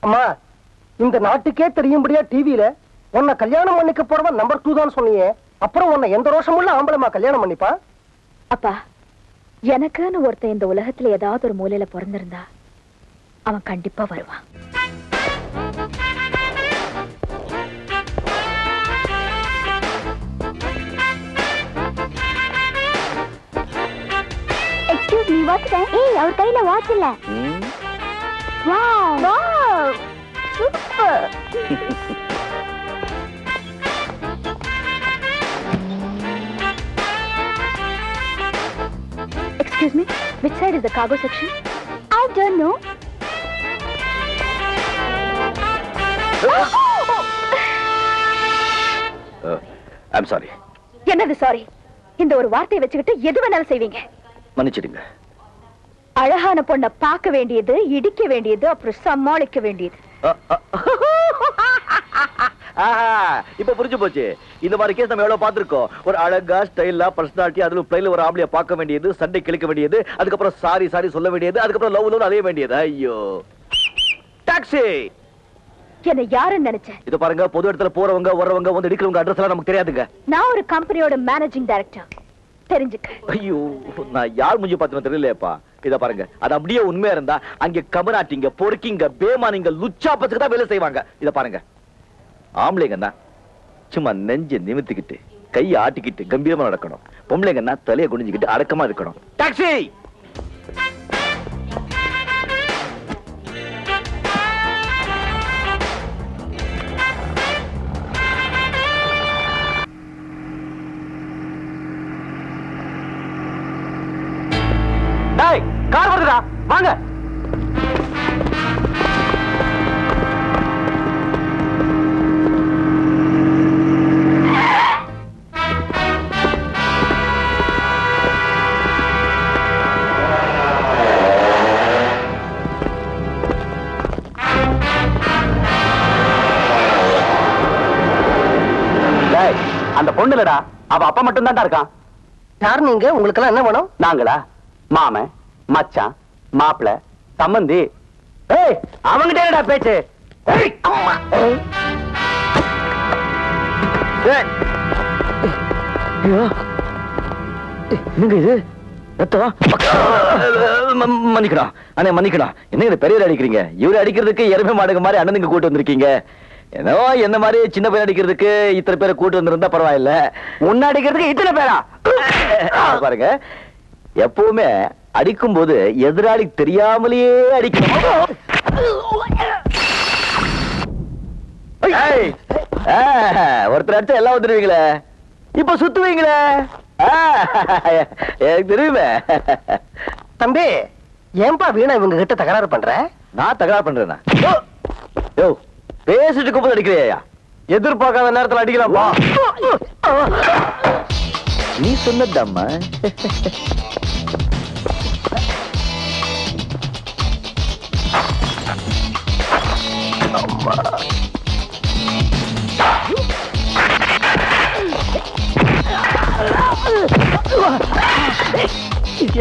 அம்மா, இந்த நாட்டுக்கே தெரியும்படியா டிவியில உன்னை கல்யாணம் பண்ணிக்க போறவன் நம்பர் 2 தான் சொன்னியே. அப்புறம் உன்னை எந்த ரோஷமும் உள்ள ஆம்பளமா கல்யாணம் பண்ணிப்பா? அப்பா, எனக்குன்னு ஒருத்தன் இந்த உலகத்துல ஏதாவது ஒரு மூலையில பிறந்திருந்தா அவன் கண்டிப்பா வருவான். Excuse me, watch. ஏய், அவர் கையில வாட்ச் இல்ல. Wow wow, super. Excuse me, which side is the cargo section? I don't know. I'm sorry. என்னது சாரி? இந்த ஒரு வார்த்தையை வச்சுக்கிட்டு எது வேணாலும் செய்வீங்க. மன்னிச்சிடுங்க. அழகான பொண்ணை பார்க்க வேண்டியது, இடிக்க வேண்டியது, அப்புறம் சமாளிக்க வேண்டியது. இப்ப புரிஞ்சு போச்சு. இந்த மாதிரி கேஸ் நம்ம எவ்வளவு பார்த்திருக்கோம். ஒரு அழகா ஸ்டைலா பர்சனாலிட்டி, அதுல பிளைல ஒரு ஆம்பளைய பார்க்க வேண்டியது, சண்டை கிழிக்க வேண்டியது, அதுக்கப்புறம் சாரி சாரி சொல்ல வேண்டியது, அதுக்கப்புறம் லவ் அலைய வேண்டியது. ஐயோ, டாக்ஸி. என்ன யாருன்னு நினைச்சேன்? இது பாருங்க, பொது இடத்துல போறவங்க வர்றவங்க வந்து எடுக்கிறவங்க அட்ரஸ் எல்லாம் நமக்கு தெரியாதுங்க. நான் ஒரு கம்பெனியோட மேனேஜிங் டைரக்டர், தெரிஞ்சுக்க. ஐயோ, நான் யார் மூஞ்சி பார்த்தேன்னு தெரியலையேப்பா. இத பாருங்க, அது அப்படியே உண்மையா இருந்தா அங்க கமராட்டிங்க, பொறுக்கிங்க, பேமானிங்க, லுச்சா பச்சுக்கு தான் வேலை செய்வாங்க. இத பாருங்க, ஆம்பளைங்கன்னா சும்மா நெஞ்ச நிமித்திக்கிட்டு கையை ஆட்டிக்கிட்டு கம்பீரமா நடக்கணும். பொம்பளைங்கன்னா தலையை குனிஞ்சுக்கிட்டு அடக்கமா இருக்கணும். டாக்ஸி. டேய், கார் வருதுடா, வாங்க. அந்த பொண்ணு இல்லடா, அவ அப்பா மட்டும் தான் இருக்கான். யார் நீங்க? உங்களுக்கு எல்லாம் என்ன வேணும்? நாங்களா? மாமன், மச்சான், மாப்பிள, சம்பந்தி. ஏய், அவங்கிட்ட என்னடா பேச்சு? ஏய், அம்மா. ஏய், என்னங்க இது? மன்னிக்கணும் அண்ணே, மன்னிக்கணும். என்ன பெரியவர் அடிக்கிறீங்க? இவரு அடிக்கிறதுக்கு எருமை மாடுங்க மாதிரி அண்ணனுங்க கூட்டு வந்திருக்கீங்க. ஏதோ என்ன மாதிரி சின்ன பேர் அடிக்கிறதுக்கு இத்தனை பேரை கூட்டு வந்திருந்தா பரவாயில்ல. முன்ன அடிக்கிறதுக்கு இத்தனை பேரா? பாருங்க, எப்பவுமே அடிக்கும் போது எதிராளி தெரியாமலேயே அடிக்கணும். ஒருத்தர் அடிச்சா எல்லாம் வந்துருவீங்களே, இப்ப சுத்துவீங்களே. எனக்கு தெரியுமே. தம்பி, ஏன்பா வீணா இவங்க கிட்ட தகராறு பண்ற? நான் தகராறு பண்றேன்னா? யோ, பேசிட்டு இருக்கும்போது அடிக்கிறியா? எதிர்பார்க்காத நேரத்தில் அடிக்கலாம்ப்பா. நீ சொன்னதம்மா.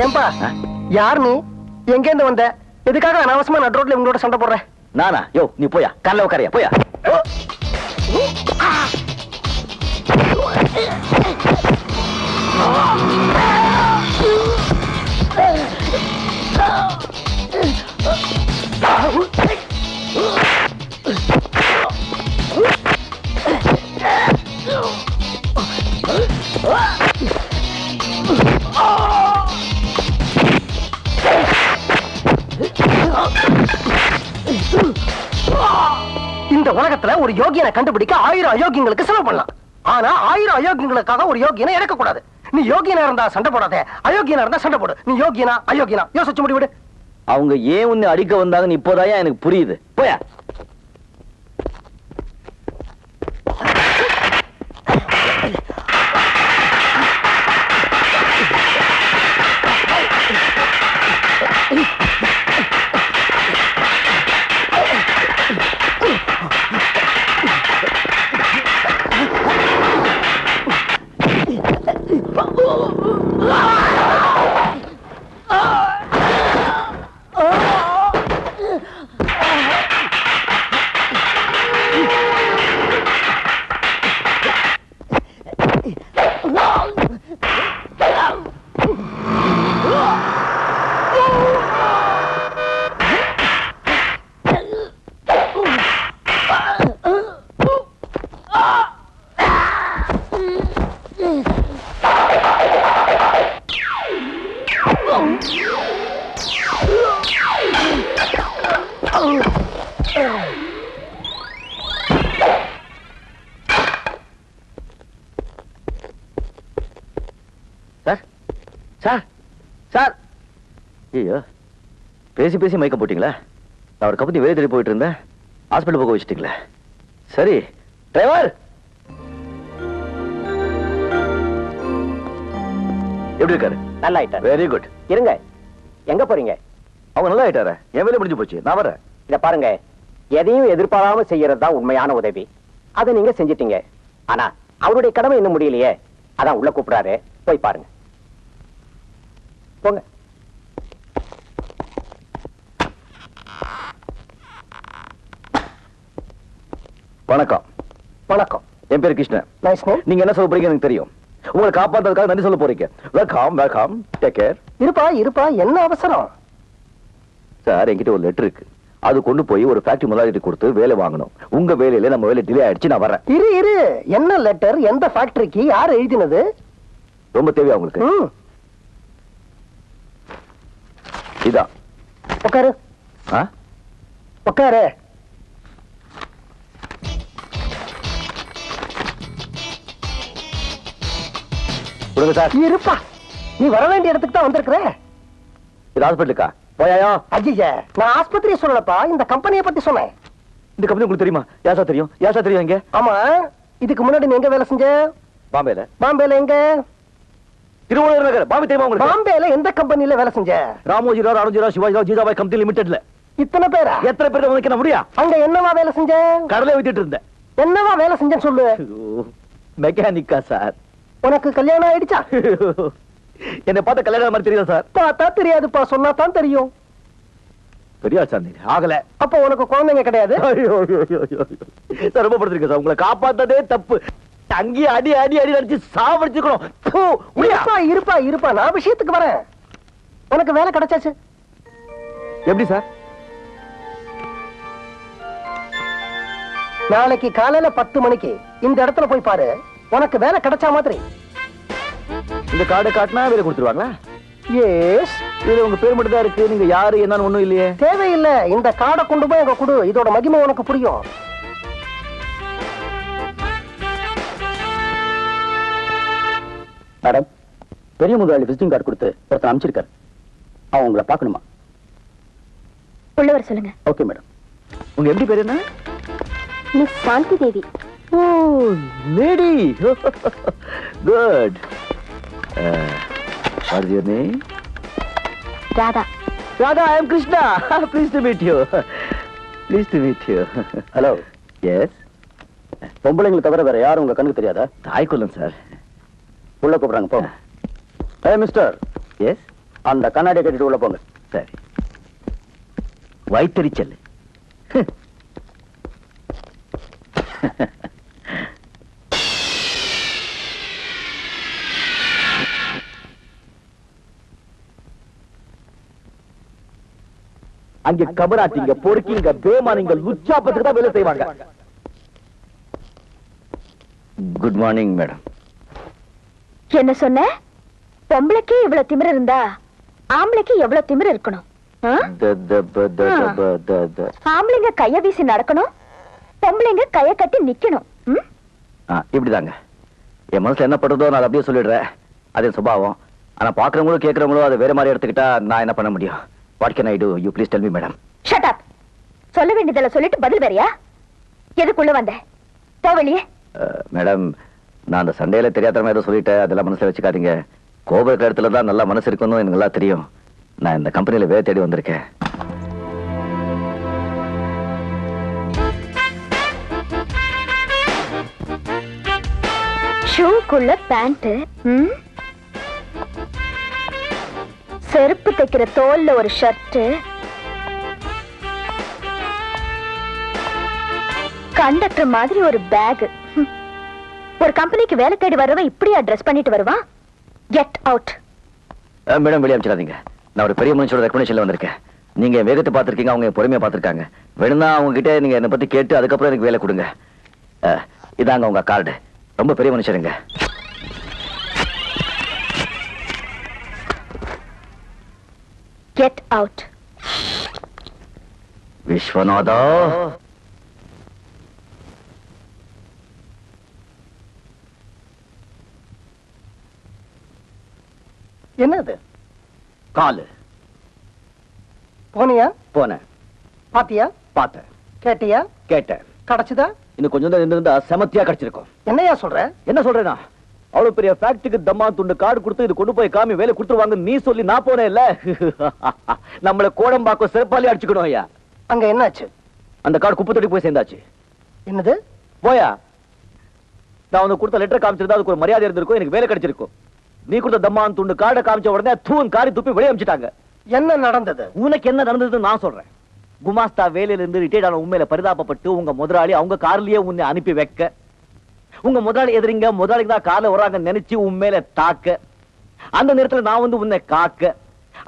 ஏன்பா, யார் நீ? எங்க இருந்து வந்த? எதுக்காக அனாவசியமா நடு ரோட்ல இவங்களோட சண்டை போடுற? நானா? யோ, நீ போயா, காலைல உட்காரியா, போயா. இந்த உலகத்துல ஒரு யோகியனை கண்டுபிடிக்க 1000 அயோக்கியங்களுக்கு செலவு பண்ணலாம். ஆனா 1000 அயோக்கியங்களுக்காக ஒரு யோகியனை இறக்க கூடாது. நீ யோகியனா இருந்தா சண்டை போடாத, அயோக்கியனா இருந்தா சண்டை போடு. நீ யோகியனா அயோக்கியனா யோசிச்சு முடிவிடு. அவங்க ஏன் உன்னை அடிக்க வந்தாங்கன்னு இப்போதான் எனக்கு புரியுது. போயா. சார் சார் சார் ஐயோ பேசி பேசி மயக்கம் போட்டீங்களா? நான் ஒரு கப்பத்தி வெளியே தேடி போயிட்டு இருந்தேன், ஹாஸ்பிட்டல் போக வச்சுட்டீங்களே. சரி டிரைவர், எப்படி இருக்காரு? நல்லா ஆயிட்டாரு. Very good. இருங்க, எங்க போறீங்க? அவங்க நல்லா ஆயிட்டாரு, என் வேலை முடிஞ்சு போச்சு, நான் வரேன். இத பாருங்க, எதையும் எதிர்பாராம செய்யறது தான் உண்மையான உதவி. அதை நீங்க செஞ்சிட்டீங்க. ஆனா அவருடைய கடமை இன்னும் முடியலையே, அதான் உள்ள கூப்பிடாரு, போய் பாருங்க. போங்க. வணக்கம். வணக்கம். என் பேர் கிருஷ்ணன். Nice name. நீங்க என்ன சொல்ல போறீங்க எனக்கு தெரியும். உங்களை காப்பாத்துறதுக்காக நன்றி சொல்ல போறீங்க. Welcome welcome, take care. இருப்பா இருப்பா, என்ன அவசரம்? சார், என்கிட்ட ஒரு லெட்டர் இருக்கு, அது கொண்டு போய் ஒரு ஃபேக்டரி முதலாளிட்டு கொடுத்து வேலை வாங்கணும். உங்க வேலையில நம்ம வேலை டிலே ஆயிடுச்சு, நான் வரேன். இரு இரு, என்ன லெட்டர், எந்த ஃபேக்டரிக்கு, யார் எழுதினது? ரொம்ப தேவையா உங்களுக்கு? இதான். உட்காரு. உட்காரு. சார், இருப்பா, நீ வர வேண்டிய இடத்துக்கு தான் வந்திருக்கிற. இது ஹாஸ்பிட்டலுக்கா? போயாயா? அஜிஜ, நான் ஆஸ்பத்திரியை சொல்லலப்பா, இந்த கம்பெனியை பத்தி சொன்னேன். இந்த கம்பெனி உங்களுக்கு தெரியுமா? யாசா தெரியும்? யாசா தெரியும்? எங்க? ஆமா, இதுக்கு முன்னாடி நீ எங்க வேலை செஞ்ச? பாம்பேல. பாம்பேல எங்க? திருவள்ளூர் நகர். பாம்பே தெரியுமா உங்களுக்கு? பாம்பேல எந்த கம்பெனில வேலை செஞ்ச? ராமோஜிராவ், அருண்ஜிராவ், சிவாஜிராவ், ஜீஜாபாய் கம்பெனி லிமிடெட்ல. இத்தனை பேரா? எத்தனை பேர் உங்களுக்கு முடியா? அங்க என்னவா வேலை செஞ்ச? கடலை வித்துட்டு இருந்தேன். என்னவா வேலை செஞ்சேன்னு சொல்லு. மெக்கானிக்கா சார். உனக்கு கல்யாணம் ஆயிடுச்சா? என்ன பார்த்த கல்யாணம் மாதிரி தெரியும் சார்? பார்த்தா தெரியாதுப்பா, சொன்னா தான் தெரியும். பெரியா சார் ஆகல. அப்ப உனக்கு குழந்தைங்க கிடையாது? சார், ரொம்ப படுத்திருக்க சார், உங்களை காப்பாத்ததே தப்பு. அங்கேயே அடி அடி அடி அடிச்சு சாவடிச்சுக்கணும். இருப்பா இருப்பா இருப்பா, நான் விஷயத்துக்கு வரேன். உனக்கு வேலை கிடைச்சாச்சு. எப்படி சார்? நாளைக்கு காலையில 10 மணிக்கு இந்த இடத்துல போய் பாரு, உனக்கு வேலை கிடைச்சா மாதிரி. இந்த கார்டை காட்டினா வேலை கொடுத்துருவாங்களா? எஸ். இதுல உங்க பேர் மட்டும் தான் இருக்கு, நீங்க யாரு என்னன்னு ஒண்ணும் இல்லையே. தேவையில்லை, இந்த கார்டை கொண்டு போய் அங்க கொடு, இதோட மகிமை உனக்கு புரியும். மேடம், பெரிய முதலாளி விசிட்டிங் கார்டு கொடுத்து ஒருத்தர் அனுப்பிச்சிருக்காரு. அவன் உங்களை பார்க்கணுமா? உள்ளவர் சொல்லுங்க. Okay madam. உங்க எப்படி பேர் என்ன? Miss Shanthi Devi. Oh, lady. Good. What is your name? Radha. Radha, I am Krishna. Please to meet you. Please to meet you. Hello. Yes. பொம்பளைங்களை தவிர வேற யாரும் உங்க கண்ணுக்கு தெரியாதா? தாய்க்குள்ளம் சார். உள்ள கூப்பிடுறாங்க, போங்க. Hey mister. எஸ். அந்த கண்ணாடியை கட்டிட்டு உள்ள போங்க. சரி. வயிற்றறிச்சல். அங்க கபராட்டிங்க, பொறுக்கிங்க, பேமானிங்க, லுச்சாப்பத்துக்கு தான் வேலை செய்வாங்க. Good morning madam. என்ன சொன்ன? பொம்பளைக்கு இவ்வளவு திமிரு இருந்தா ஆம்பளைக்கு எவ்வளவு திமிரு இருக்கணும்? ஆம்பளைங்க கைய வீசி நடக்கணும், பொம்பளைங்க கைய கட்டி நிக்கணும். இப்படிதாங்க என் மனசுல என்ன படுறதோ நான் அப்படியே சொல்லிடுறேன். அதே சுபாவம். ஆனா பாக்குறவங்களும் கேட்கறவங்களும் அதை வேற மாதிரி எடுத்துக்கிட்டா நான் என்ன பண்ண முடியும்? What can I do? You please tell me madam. Shut up. சொல்ல வேண்டியதெல்லாம் சொல்லிட்டு பதில் வேறயா? எதுக்குள்ள வந்த? போ வெளியே. மேடம், நான் அந்த சண்டையில தெரியாதமா ஏதோ சொல்லிட்டேன், அதெல்லாம் மனசுல வச்சுக்காதீங்க. கோப இருக்கிற இடத்துல தான் நல்லா மனசு இருக்கணும், எனக்கு நல்லா தெரியும். நான் இந்த கம்பெனில வேலை தேடி வந்திருக்கேன். ஷூக்குள்ள பேண்ட், செருப்பு தைக்கிற தோல்ல ஒரு ஷர்ட், கண்டக்டர் மாதிரி ஒரு பேக். ஒரு கம்பெனிக்கு வேலை தேடி வர்றவன் இப்படியா ட்ரெஸ் பண்ணிட்டு வருவான்? Get out. மேடம், வெளியே அனுப்பிச்சிடாதீங்க. நான் ஒரு பெரிய மனுஷனோட ரெக்கமெண்டேஷன்ல வந்திருக்கேன். நீங்க வேகத்தை பார்த்திருக்கீங்க, அவங்க பொறுமையா பார்த்திருக்காங்க. வேணும்னா அவங்க கிட்ட நீங்க என்னை பத்தி கேட்டு அதுக்கப்புறம் எனக்கு வேலை கொடுங்க. இதாங்க உங்க கார்டு. ரொம்ப பெரிய மனுஷருங்க. Get out. விஸ்வநாதா, என்னது? காலு. போனியா? போனேன். பாத்தியா? பார்த்தேன். கேட்டியா? கேட்டேன். கிடைச்சுதா? இன்னும் கொஞ்சம் தான் இருந்திருந்தா செமத்தியா கிடைச்சிருக்கும். என்னையா சொல்ற? என்ன சொல்றேனா, அவ்வளவு பெரிய ஃபேக்டரிக்கு தம்மா துண்டு கார்டு கொடுத்து இது கொண்டு போய் காமி வேலை கொடுத்துருவாங்க நீ சொல்லி நான் போனேன் இல்ல. நம்மள கோடம்பாக்கம் செருப்பாலே அடிச்சுக்கணும் ஐயா. அங்க என்னாச்சு? அந்த கார்டு குப்பை தொட்டி போய் சேர்ந்தாச்சு. என்னது? போயா, நான் உனக்கு கொடுத்த லெட்டர் காமிச்சிருந்தா அதுக்கு ஒரு மரியாதை இருந்திருக்கும், எனக்கு வேலை கிடைச்சிருக்கும். நீ கொடுத்த தம்மான் துண்டு கார்டை காமிச்ச உடனே தூன் காரி துப்பி வெளியே அமிச்சிட்டாங்க. என்ன நடந்தது? உனக்கு என்ன நடந்ததுன்னு நான் சொல்றேன். குமாஸ்தா வேலையில இருந்து ரிட்டையர்ட் ஆன உண்மையில பரிதாபப்பட்டு உங்க முதலாளி அவங்க கார்லயே உன்னை அனுப்பி வைக்க, உங்க முதலாளி எதிரிங்க முதலாளிக்கு தான் கார்ல வராங்க நினைச்சு உண்மையில தாக்க, அந்த நேரத்துல நான் வந்து உன்னை காக்க,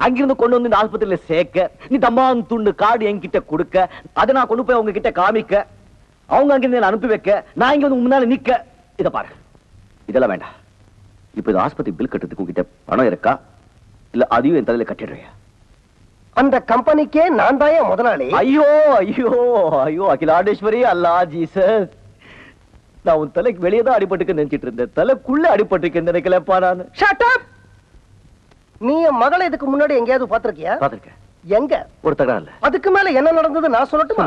அங்கிருந்து கொண்டு வந்து இந்த ஆஸ்பத்திரியில சேர்க்க, நீ தம்மான் துண்டு கார்டு என்கிட்ட கொடுக்க, அதை நான் கொண்டு போய் அவங்க கிட்ட காமிக்க, அவங்க அங்கிருந்து அனுப்பி வைக்க, நான் இங்க வந்து முன்னால நிக்க. இத பாரு, இதெல்லாம் வேண்டாம். இப்ப இந்த ஆஸ்பத்திரி பில் கட்டுறதுக்கு உங்ககிட்ட பணம் இருக்கா, இல்ல அதையும் என் தலையில கட்டிடுறியா? அந்த கம்பெனிக்கே நான் தான் முதலாளி. ஐயோ ஐயோ ஐயோ அகிலாண்டேஸ்வரி, அல்லா ஜீசஸ், நான் உன் தலைக்கு வெளியே தான் அடிபட்டுக்கு நினைச்சிட்டு இருந்தேன், தலைக்குள்ள அடிபட்டுக்கு நினைக்கலப்பா நான். Shut up! நீ என் மகளை இதுக்கு முன்னாடி எங்கேயாவது பாத்திருக்கியா? பாத்திருக்கேன். எங்க? ஒரு தகராறு இல்ல. அதுக்கு மேல என்ன நடந்தது நான் சொல்லட்டுமா?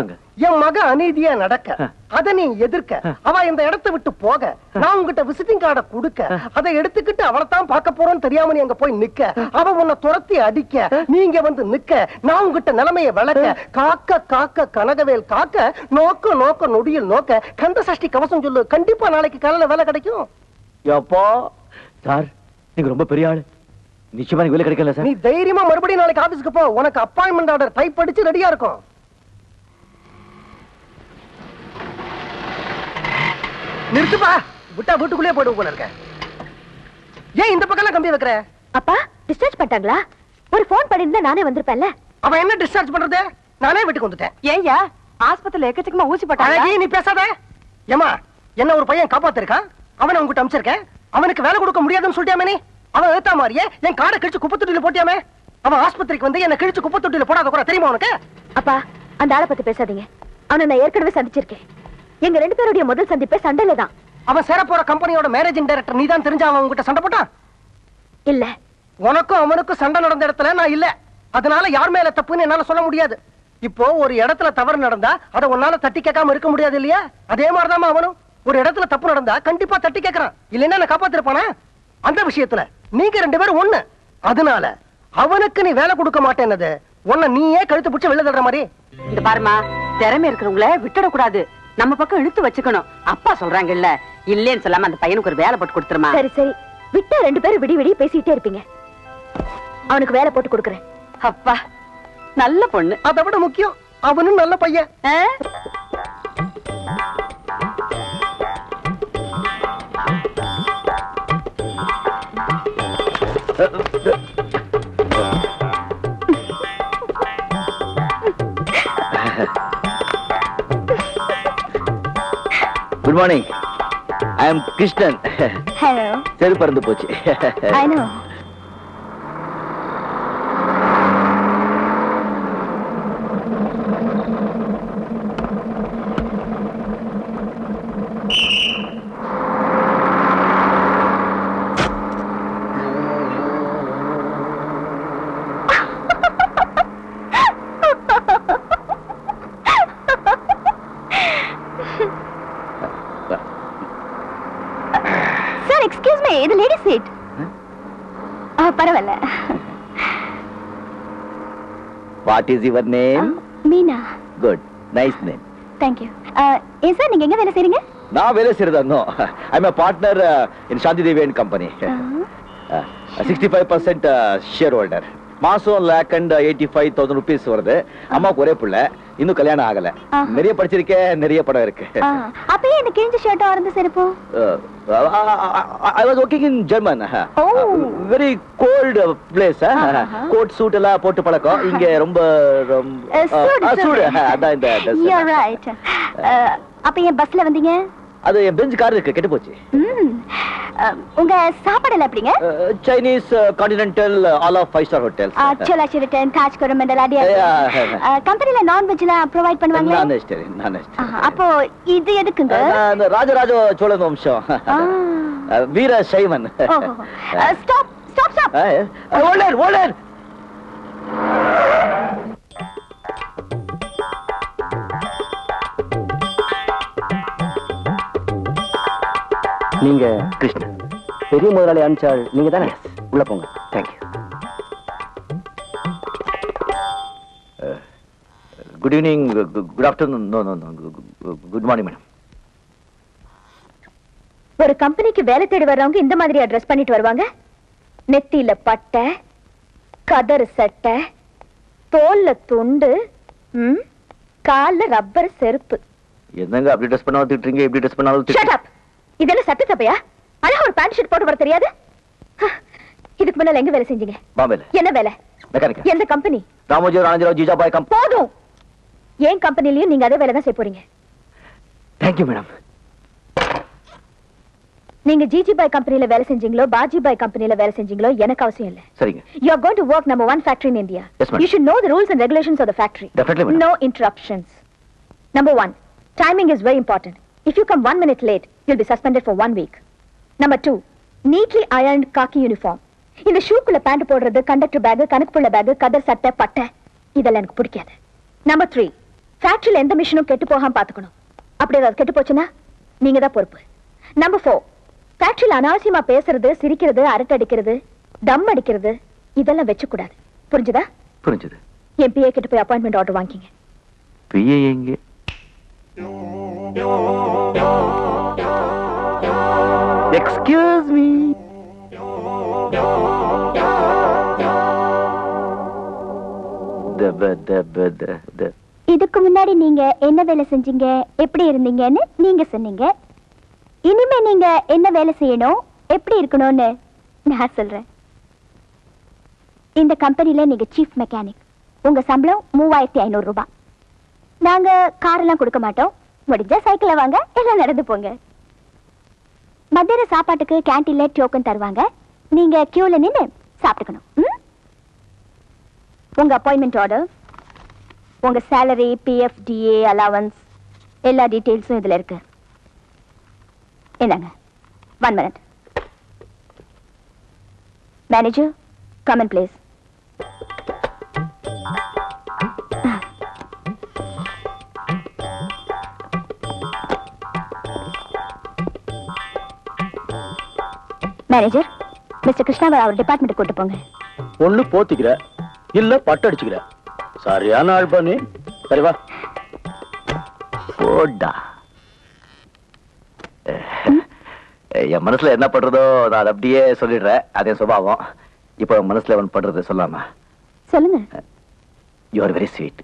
என் மக அநீதியா நடக்க, அத நீ எதிர்க்க, அவ இந்த இடத்தை விட்டு போக, நான் உங்ககிட்ட விசிட்டிங் கார்டை கொடுக்க, அதை எடுத்துக்கிட்டு அவளைத்தான் பார்க்க போறோன்னு தெரியாம நீ அங்க போய் நிக்க, அவ உன்னை துரத்தி அடிக்க, நீங்க வந்து நிக்க, நான் உங்ககிட்ட நிலைமையை விளக்க, காக்க காக்க கனகவேல் காக்க, நோக்க நோக்க நொடியில் நோக்க, கந்த சஷ்டி கவசம் சொல்லு, கண்டிப்பா நாளைக்கு காலையில வேலை கிடைக்கும். அப்பா சார், நீங்க ரொம்ப பெரிய ஆளு, நிச்சயமா நீங்க வேலை கிடைக்கல சார். நீ தைரியமா மறுபடியும் நாளைக்கு ஆபீஸ்க்கு போ, உனக்கு அப்பாயின்மெண்ட் ஆர்டர் டைப் அடிச்சு ரெடியா இருக்கும். நிறுத்துப்பா, விட்டா வீட்டுக்குள்ளே போயிடுவோம் போல இருக்க. ஏன் இந்த பக்கம் கம்பி வைக்கிற? அப்பா டிஸ்சார்ஜ் பண்ணிட்டாங்களா? ஒரு போன் பண்ணிருந்தா நானே வந்திருப்பேன்ல. அவன் என்ன டிஸ்சார்ஜ் பண்றது? நானே வீட்டுக்கு வந்துட்டேன். ஏய்யா, ஆஸ்பத்திரியில எக்கச்சக்கமா ஊசி போட்டாங்க. அழகி, நீ பேசாத. ஏமா, என்ன ஒரு பையன் காப்பாத்திருக்கான், அவனை உங்ககிட்ட அனுப்பிச்சிருக்கேன், அவனுக்கு வேலை கொடுக்க முடியாதுன்னு சொல்லியாமே நீ. அவன் ஏத்தா மாதிரியே என் காடை கிழிச்சு குப்பை தொட்டியில போட்டியாமே. அவன் ஆஸ்பத்திரிக்கு வந்து என்ன கிழிச்சு குப்பை தொட்டியில போடாத கூட தெரியுமா உனக்கு? அப்பா அந்த ஆளை பத்தி பேசாதீங்க. அவனை நான் ஏற்கனவே சந்திச்சிருக்கேன். எங்க ரெண்டு பேருடைய முதல் சந்திப்பே சண்டையில தான். அவன் சேர போற கம்பெனியோட மேனேஜிங் டைரக்டர் நீதான் தெரிஞ்ச அவன் உங்ககிட்ட சண்டை போட்டான்? இல்ல, உனக்கும் அவனுக்கும் சண்டை நடந்த இடத்துல நான் இல்ல, அதனால யார் மேல தப்புன்னு என்னால சொல்ல முடியாது. இப்போ ஒரு இடத்துல தவறு நடந்தா அதை உன்னால தட்டி கேட்காம இருக்க முடியாது இல்லையா? அதே மாதிரிதான் அவனும் ஒரு இடத்துல தப்பு நடந்தா கண்டிப்பா தட்டி கேட்கறான், இல்லைன்னா நான் காப்பாத்திருப்பானா? அந்த விஷயத்துல நீங்க ரெண்டு பேரும் ஒண்ணு. அதனால அவனுக்கு நீ வேலை கொடுக்க மாட்டேன்னது உன்னை நீயே கழுத்து பிடிச்சு வெளில தள்ளுற மாதிரி. இந்த பாருமா, திறமை இருக்கிறவங்கள விட்டுட கூடாது, நம்ம பக்கம் இழுத்து வச்சுக்கணும். அப்பா சொல்றாங்க இல்ல, இல்லன்னு சொல்லாம அந்த பையனுக்கு ஒரு வேலை போட்டு கொடுத்துருமா. சரி சரி, விட்டா ரெண்டு பேரும் விடி விடி பேசிட்டே இருப்பீங்க. அவனுக்கு வேலை போட்டு கொடுக்கறேன். அப்பா நல்ல பொண்ணு. அதை விட முக்கியம் அவனும் நல்ல பையன். Good morning, I am Krishnan. Hello. சரி, பறந்து போச்சு. I know. இது லேடி சீட். பரவாயில்ல. What is your name? Meena. Good, nice name. Thank you. ஏன் சார் நீங்க எங்க வேலை செய்றீங்க? நான் வேலை செய்யறதா? I'm a partner in Shanti Devi and Company. 65% shareholder. மாசம் 1,85,000 rupees வருது. அம்மாவுக்கு ஒரே பிள்ளை, இன்னும் கல்யாணம் ஆகல. நிறைய படிச்சிருக்கேன், நிறைய படம் இருக்கு. அப்பயே என்ன கிழிஞ்ச ஷர்ட் ஆரந்த செருப்பு? I was working in German. Very cold place. Coat suit எல்லாம் போட்டு பழக்கம். இங்க ரொம்ப சூடு. அதான் இந்த You're right. அப்ப ஏன் பஸ்ல வந்தீங்க? அது என் பெஞ்ச் கார் இருக்கு, கெட்டு போச்சு. உங்க சாப்பாடுல எப்படிங்க? Chinese, continental, all of 5 star hotels. Chola Sheraton, Taj Coromandel அடி. கம்பெனில நான்வெஜ்லாம் ப்ரொவைட் பண்ணுவாங்களா? நான் அப்போ இது எதுக்குங்க? ராஜராஜ சோழன் வம்சம், வீர சைவன். Stop stop stop. ஓலர் ஓலர். நீங்க கிருஷ்ணன், பெரிய முதலாளி அனுப்பிச்சாள் நீங்க தானே? உள்ள போங்க. Thank you. Good evening, good afternoon. No no no, good morning madam. ஒரு கம்பெனிக்கு வேலை தேடி வர்றவங்க இந்த மாதிரி அட்ரஸ் பண்ணிட்டு வருவாங்க. நெத்தியில பட்டை, கதறு சட்டை, தோல்ல துண்டு, கால்ல ரப்பர் செருப்பு. என்னங்க அப்படி ட்ரெஸ் பண்ணா திட்டுறீங்க, இப்படி ட்ரெஸ் பண்ணாலும் ஷட் அப். இதெல்லாம் சட்ட தப்பையா? அழகா ஒரு பேண்ட் ஷர்ட் போட்டு வர தெரியாது? இதுக்கு முன்னால எங்க வேலை செஞ்சீங்க? பாம்பேல. என்ன வேலை? மெக்கானிக். எந்த கம்பெனி? ராமோஜி ராஜராவ் ஜிஜாபாய் கம்பெனி. போதும். ஏன் கம்பெனிலயும் நீங்க அதே வேலை தான் செய்ய போறீங்க. Thank you madam. நீங்க ஜிஜிபாய் கம்பெனில வேலை செஞ்சீங்களோ பாஜிபாய் கம்பெனில வேலை செஞ்சீங்களோ எனக்கு அவசியம் இல்ல. சரிங்க. You are going to work number 1 factory in India. Yes, madam. You should know the rules and regulations of the factory. Definitely, madam. No interruptions. Number 1, timing is very important. If you come 1 minute late, you'll be suspended for 1 week. Number 2, neatly ironed khaki uniform. இந்த ஷூக்குள்ள pant போடுறது, conductor back, கணக்குப்புள்ள back, கதர் சட்டை, பட்டை இதெல்லாம் எனக்கு பிடிக்காது. Number 3, ஃபேக்டரியில எந்த மிஷினும் கெட்டு போகாம பாத்துக்கணும். அப்படி ஏதாவது கெட்டு போச்சுன்னா நீங்க தான் பொறுப்பு. Number 4, ஃபேக்டரியில அனாவசியமா பேசுறது, சிரிக்கிறது, அரட்டை அடிக்கிறது, தம் அடிக்கிறது இதெல்லாம் வெச்சு கூடாது. புரிஞ்சுதா? புரிஞ்சது. என் பிஏ கிட்ட போய் அப்பாயின்மெண்ட் ஆர்டர் வாங்கிங்க. பிஏ எங்க? Excuse me. இதுக்கு முன்னாடி நீங்க என்ன வேலை செஞ்சீங்க, எப்படி இருந்தீங்கன்னு நீங்க சொன்னீங்க. இனிமே நீங்க என்ன வேலை செய்யணும், எப்படி இருக்கணும்னு நான் சொல்றேன். இந்த கம்பெனில நீங்க சீஃப் மெக்கானிக். உங்க சம்பளம் 3500 ரூபாய். நாங்க கார் எல்லாம் கொடுக்க மாட்டோம். முடிஞ்சா சைக்கிள வாங்க, எல்லாம் நடந்து போங்க. மத்தியான சாப்பாட்டுக்கு கேண்டீன்ல டோக்கன் தருவாங்க. நீங்க கியூல நின்னு சாப்பிட்டுக்கணும். உங்க அப்பாயின்மெண்ட் ஆர்டர், உங்க சேலரி, பிஎஃப், டிஏ, அலவன்ஸ் எல்லா டீடைல்ஸும் இதுல இருக்கு. என்னங்க? 1 minute. Manager, come in please. Manager, mister கிருஷ்ணாவை அவர் டிபார்ட்மெண்ட் கூட்டு போங்க. ஒண்ணு போத்திக்கிற, இல்ல பட்டடிச்சுக்கிற. சரியான ஆள் பண்ணி. சரி வா. போடா. என் மனசுல என்ன பண்றதோ நான் அதை அப்படியே சொல்லிடுறேன். அதே சுபாவம். இப்போ மனசுல ஒன்று பண்றது சொல்லாமா? சொல்லுங்க. You are very sweet.